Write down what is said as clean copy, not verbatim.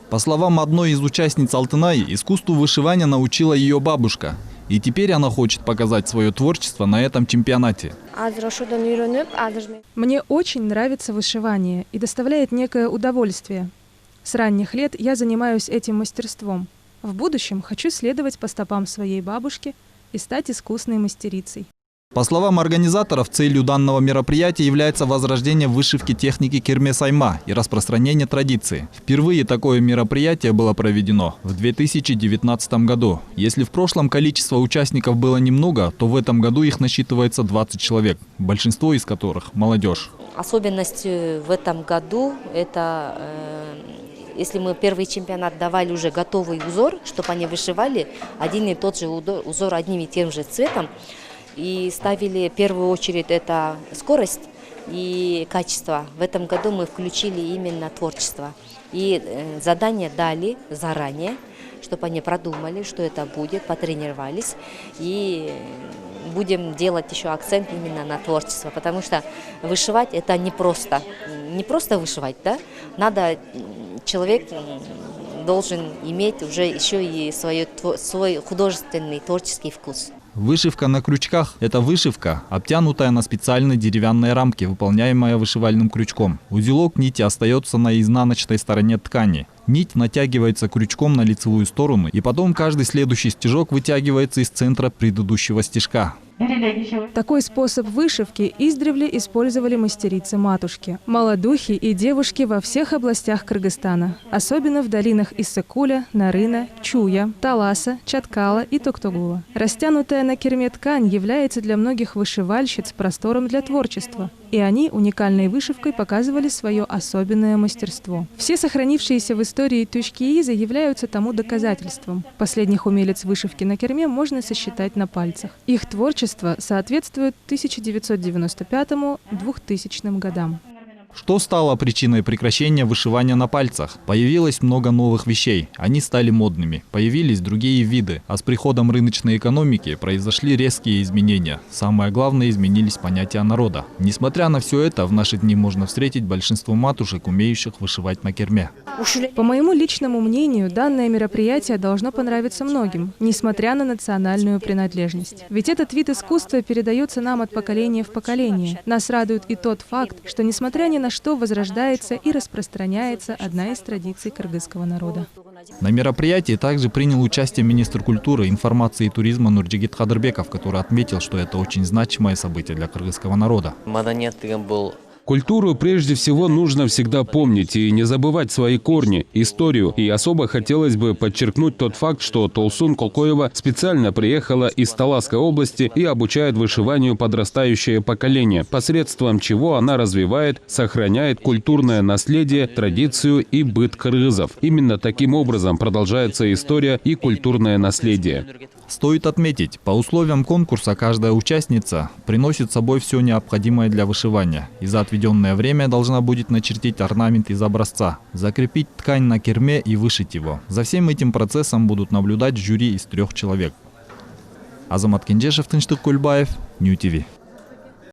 По словам одной из участниц Алтынаи, искусству вышивания научила ее бабушка. И теперь она хочет показать свое творчество на этом чемпионате. Мне очень нравится вышивание и доставляет некое удовольствие. С ранних лет я занимаюсь этим мастерством. В будущем хочу следовать по стопам своей бабушки и стать искусной мастерицей. По словам организаторов, целью данного мероприятия является возрождение вышивки техники кирме-сайма и распространение традиции. Впервые такое мероприятие было проведено в 2019 году. Если в прошлом количество участников было немного, то в этом году их насчитывается 20 человек, большинство из которых – молодежь. Особенность в этом году – это если мы первый чемпионат давали уже готовый узор, чтобы они вышивали один и тот же узор одним и тем же цветом, и ставили в первую очередь это скорость и качество. В этом году мы включили именно творчество. И задание дали заранее, чтобы они продумали, что это будет, потренировались. И будем делать еще акцент именно на творчество, потому что вышивать это не просто вышивать, да? Человек должен иметь уже еще и свой художественный творческий вкус. Вышивка на крючках – это вышивка, обтянутая на специальной деревянной рамке, выполняемая вышивальным крючком. Узелок нити остается на изнаночной стороне ткани. Нить натягивается крючком на лицевую сторону, и потом каждый следующий стежок вытягивается из центра предыдущего стежка. Такой способ вышивки издревле использовали мастерицы-матушки, молодухи и девушки во всех областях Кыргызстана, особенно в долинах Иссыкуля, Нарына, Чуя, Таласа, Чаткала и Токтогула. Растянутая на кирме ткань является для многих вышивальщиц простором для творчества, и они уникальной вышивкой показывали свое особенное мастерство. Все сохранившиеся в истории тучки-изы являются тому доказательством. Последних умелец вышивки на кирме можно сосчитать на пальцах. Их творчество соответствует 1995-2000 годам. Что стало причиной прекращения вышивания на пальцах? Появилось много новых вещей, они стали модными. Появились другие виды, а с приходом рыночной экономики произошли резкие изменения. Самое главное, изменились понятия народа. Несмотря на все это, в наши дни можно встретить большинство матушек, умеющих вышивать на кирме. По моему личному мнению, данное мероприятие должно понравиться многим, несмотря на национальную принадлежность. Ведь этот вид искусства передается нам от поколения в поколение. Нас радует и тот факт, что несмотря ни на что возрождается и распространяется одна из традиций кыргызского народа. На мероприятии также принял участие министр культуры, информации и туризма Нурджигит Кадырбеков, который отметил, что это очень значимое событие для кыргызского народа. Культуру прежде всего нужно всегда помнить и не забывать свои корни, историю. И особо хотелось бы подчеркнуть тот факт, что Толсун Колкоева специально приехала из Таласской области и обучает вышиванию подрастающее поколение, посредством чего она развивает, сохраняет культурное наследие, традицию и быт кыргызов. Именно таким образом продолжается история и культурное наследие. Стоит отметить, по условиям конкурса каждая участница приносит с собой все необходимое для вышивания. И за отведенное время должна будет начертить орнамент из образца, закрепить ткань на кирме и вышить его. За всем этим процессом будут наблюдать жюри из 3 человек. Азамат Кенжешев, Тынчтык Кульбаев, Нью ТВ.